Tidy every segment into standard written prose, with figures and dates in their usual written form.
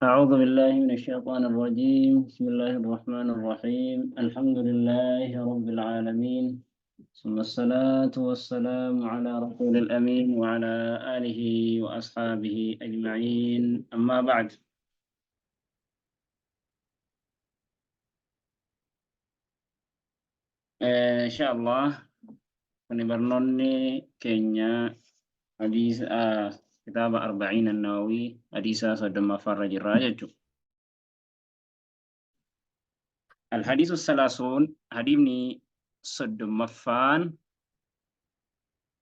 أعوذ بالله من الشيطان الرجيم. بسم الله الرحمن الرحيم. الحمد لله رب العالمين، ثم الصلاة والسلام على رسول الأمين وعلى آله وأصحابه أجمعين، أما بعد. إن شاء الله نبرنوني كينيا حديث كتاب 40 النووي حديث صدم فرج الراجج. الحديث الثلاثون حديثني صدم مفان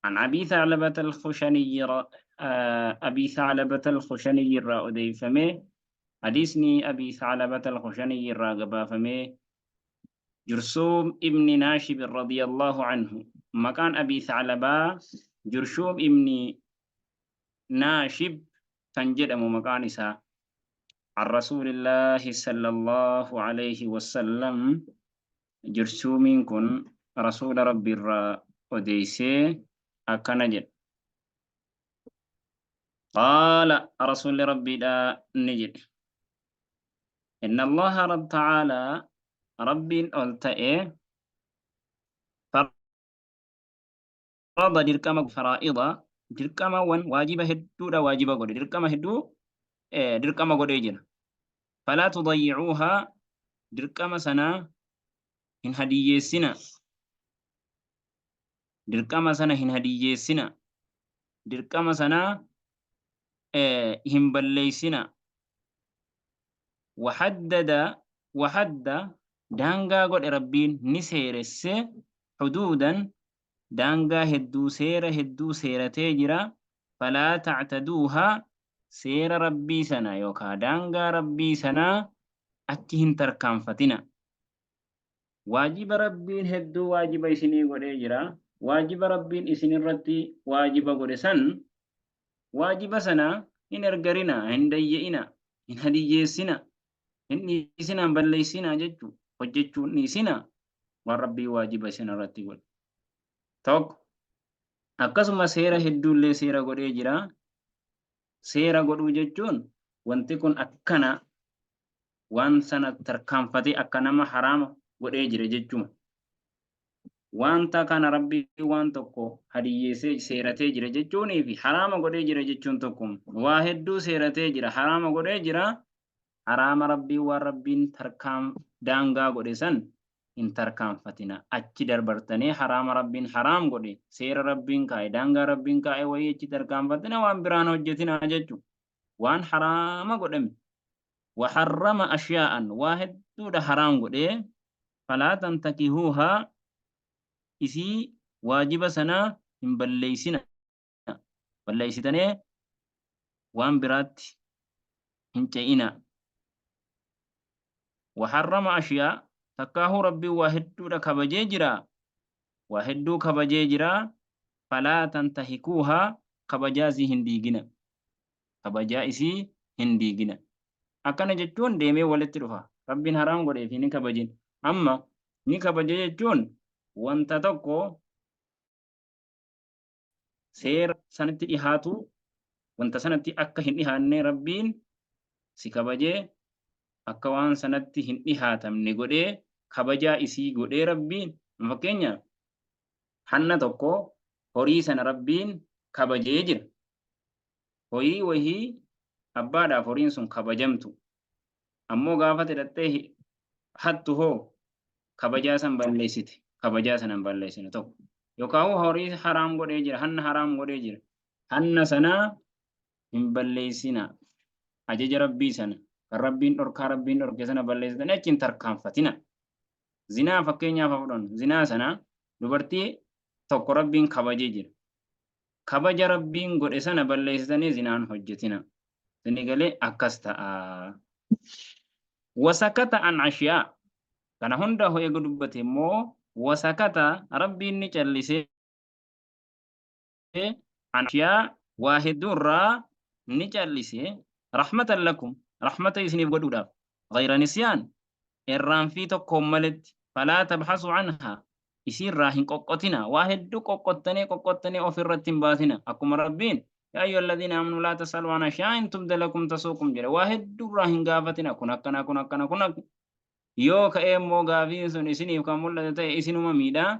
عن أبي ثعلبة الخشني أبي ثعلبة الخشني الرأودي فمي حديثني أبي ثعلبة الخشني الراقبا فمي جرثوم ابن ناشب رضي الله عنه. مكان أبي ثعلبة جرثوم ابن ناشب تنجد مكان إسا عن رسول الله صلى الله عليه وسلم. جرثوم كن رسول ربي الرأوديسي أكنجد. قال رسول ربي دا نجد إن الله رب تعالى ربي ألتئ فرض دركما فرائض دركما واجب هدو دا واجب قد دركما هدو دركما قد يجنا فلا تضيعوها دركما سنة هن هدية سنة دركما سنة هن هدية سنة دركما سنة هن بلي سنة وحد دانغا قد ربين نسيرس حدودا دانغا هدو سيرة تجرى فلا تعتدوها سير ربي سنة يوكا دانغا ربي سنة أتهم تركان فتنا. واجب ربين هدو واجب إسني قد يجرى واجب ربين إسني رتي واجب قد سن واجب سنة إن إرقرنا إن ديئنا إن هدي سنة إن إسنا بلي سنة ججو وججو نسنا وربي واجب سنة رتي قد توك akkasuma seera hedduullee seera godhee jira. Seera godhuu jechuun wanti kun akkana waan sana tarkaanfatee akka nama haraama godhee jira jechuudha. Wanta kana rabbii waan tokko hadiyyeessee seeratee jira jechuunii fi haraama godhee jira jechuun tokko waa hedduu seeratee jira haraama godhee jira. Haraama rabbii waan rabbiin daangaa godhe san hin tarkaanfatina achi darbartanii haraama rabbiin haraam godhe seera rabbiin kaa'e daangaa rabbiin kaa'e wayii achi tarkaanfatina waan biraan hojjetina jechuudha. Waan haraama godhame waharrama ashyaa'an waa hedduudha haraam godhe falaa tantakihuuhaa isii waajiba sanaa hin balleeysina balleeysitanii waan biraatti hin ce'ina. وحرم أشياء تكاه ربي واحدو كبجي جرا واحدو كبجي جرا فلا تنتهكوها كبجازي هنديجنا كبجائسي هنديجنا أكن جتون ديمي ولتروها ربي حرام قولي في نكبجين أما نكبجي جتون وانت تكو سير سنتي إهاتو وانت سنتي أكهن إهاني ربين سكبجي akka waan sanatti hin dhihaatamne godhee kabajaa isii godhee rabbiin fakkeenya hanna tokko horii sana rabbiin kabajee jira. Horii wahii abbaadhaaf horiin sun kabajamtu ammoo gaafa hidhattee hattu hoo kabajaa san balleessite kabajaa sanan balleessine tokko yookaan horii haraam godhee jira hanna haraam godhee jira hanna sanaa hin balleessina ajaja rabbii sana. Rabbiin dhorkaa rabbiin dhorke sana balleessitanii achiin tarkaanfatina. Zinaa fakkeenyaaf fudhannu zinaa sana dubartii tokko rabbiin kabajee jira. Kabaja rabbiin godhe sana balleessitanii zinaan hojjetina. Isin galee akkas ta'a. Wasakata an ashiyaa kana hunda ho'ee dubbate immoo wasakata rabbiin ni callisee an ashiyaa waa hedduurraa ni callisee rahmatan lakum. رحمة يسني بقدودا غير نسيان الران في تكون ملت فلا تبحثوا عنها يصير راهن قوقتنا واحد دو قوقتني أو في الرتين باتنا أكم ربين يا أيها الذين آمنوا لا تسألوا عن أشياء إن تبد لكم تسؤكم جل واحد دراهن قافتنا كنا yoo ka'ee immoo gaafiin sun isiniif kan mul'ate ta'e isinuma miidhaa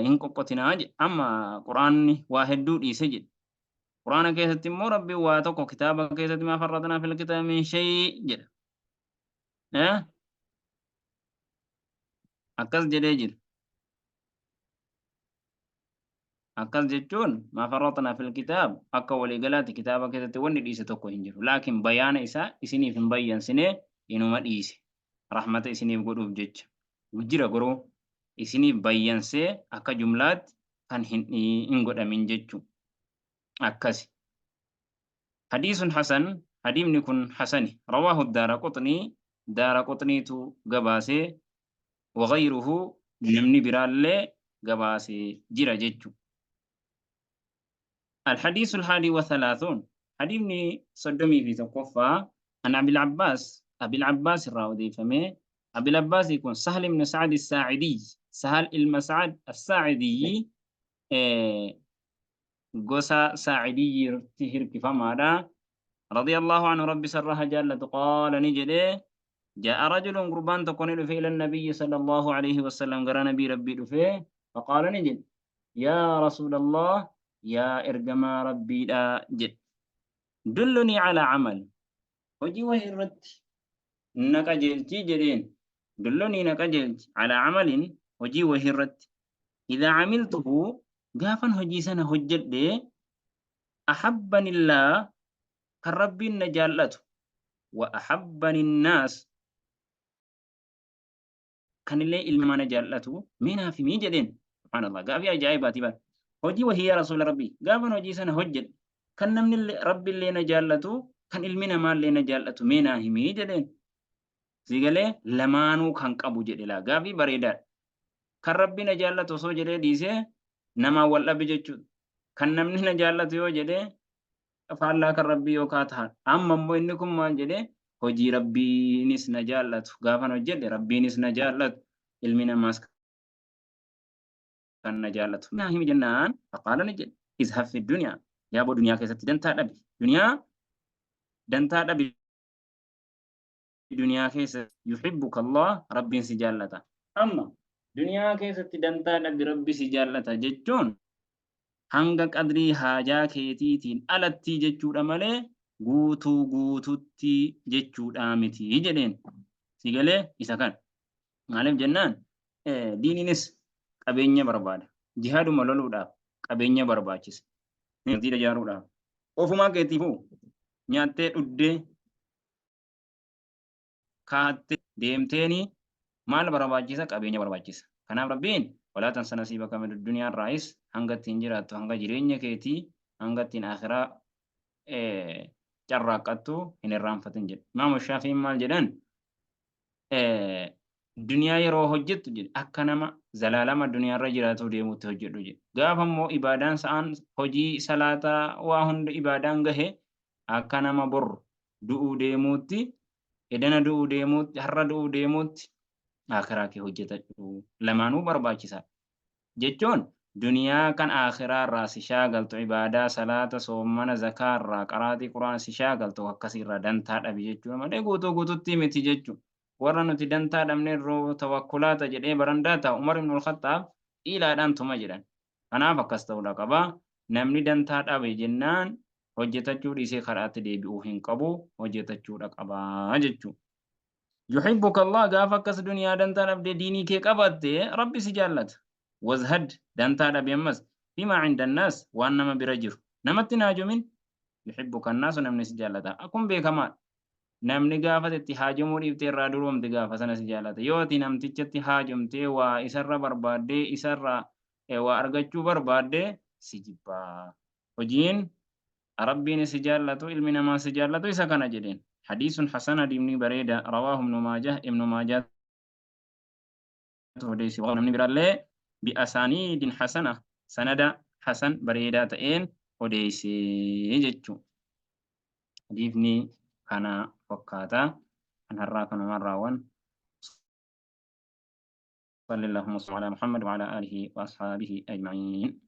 hin qoqqotinaa jedhe amma quraanni waa hedduu dhiise jedhe quraana keessatti immoo rabbiin waa tokko kitaaba keessatti maa farratnaa fil kitaabi min shay jedha akkas jedhee jira akkas jechuun maa farratnaa fil kitaab akka waliigalaatti kitaaba keessatti wanni dhiise tokko hin jiru laakiin bayaana isaa isiniif hin bayyansinee inuma dhiise rahmata isiniif godhuuf jecha jira garuu isiniif bayyansee akka jumlaatti kan hin godhamin jechu akkasi hadiisun hasan hadiimni kun hasani rawaahu daaraqutniitu gabaasee wagayruhu namni biraallee gabaasee jira jechu الحديث الحادي والثلاثون حديثني صدمي في تقفى عن أبي العباس الراودي فمي أبي العباس يكون سهل بن سعد الساعدي سهل المسعد الساعدي قصة ساعدي تهر كفما رضي الله عنه ربي سرها جالة قال نجده جاء رجل قربان تكون في إلى النبي صلى الله عليه وسلم قرى نبي ربي فيه فقال نجد يا رسول الله يا إرجما ربي لا جد دلني على عمل وجي وهرت نكجلتي جدين دلني نكجلت على عمل وجي وهرت إذا عملته قافا هجيسنا هجد أحبني الله كرب نجالته وأحبني الناس كان اللي إلما نجالته منا في ميجدين سبحان الله قافي أجائباتي بات هجي وهي رسول ربي قافا هجيسنا هجد كان من ربي اللي نجالته كان إلمنا ما اللي نجالته منا في ميجدين سيقالي لمانو كان قبو جدلا قافي بريدات كان ربي نجالته سو جدي ديسي نما ولا بججود كان نمني نجالته يو جدي فالله كان ربي يو كاتها أما مو إنكم ما جدي هجي ربي نس نجالته قافا نجد ربي نس نجالته علمنا ماسك كان نجالته ما هي جنان فقال نجد اذهب في الدنيا يا ابو دنيا كيست دنتا دبي دنيا دنتا دبي دنيا كيست يحبك الله ربي سجالته أما دنيا كيست دنتا دبي ربي سجالته جتون hanga qadrii haajaa keetiitiin alatti jechuudha malee guutuutti jechuudha miti jedheen sigalee isa kan maaliif jennaan diiniinis qabeenya barbaada jihaaduma loluudhaaf qabeenya barbaachisa niitii ijaaruudhaaf ofumaa keetiifuu nyaattee dhuddee kaattee deemteeni maal barbaachisa qabeenya barbaachisa kanaaf rabbiin ولا تنس نصيبك من الدنيا الرئيس هنگت تنجرات هنگا جرينيا كيتي هنگت تن آخرة جراقتو هن الرام فتنجر ما الشافعي مال جدن دنيا يرو حجت جد أكنما زلالما دنيا رجراتو ديمو تحجت جد غافم مو إبادان سان حجي صلاة واهند إبادان غه أكنما بر دعو ديموتي إدنا دعو ديموتي هر دعو ديموتي akhiraa kee hojjetachuu lamaanuu barbaachisaa jechuun duniyaa kan akhiraa irraa si shaagaltu ibaadaa salaata soomana zakaa irraa qaraatii quraana si shaagaltu akkasii irraa dantaa dhabi jechuudha malee guutuutti miti jechuudha warra nuti dantaa dhabne irroo tawakkulaata jedhee barandaa ta'a Umar ibn al-Khattaab dhiilaadhaan tuma jedhan kanaaf akkas ta'uudha qabaa namni dantaa dhabe jennaan hojjetachuu dhiisee karaatti deebi'uu hin qabu hojjetachuudha qabaa jechuudha. يحبك الله قافك الدنيا دنتا نبدي ديني كي قبض ربي سجالت وزهد دنتا نبي يمس فيما عند الناس وانما برجر نمت ناجمين يحبك الناس ونمني سجالتا أكون بكمال نمني قافت اتحاجم وريبتي رادروم دي قافة سنة سجالتا يوتي نمتي اتحاجمتي وإسر بربادي إسر وأرغجو بربادي سجبا وجين ربي سجالتو علمنا ما سجالتو إسا كان جدين حديث حسن ابن بريدة رواه ابن ماجه وديسي وغنم برالي بأسانيد حسنة سند حسن بريدة تئين وديسي جتشو حديثني كان فكاتا أن هراكن مراوان صلى الله وسلم على محمد وعلى آله وأصحابه أجمعين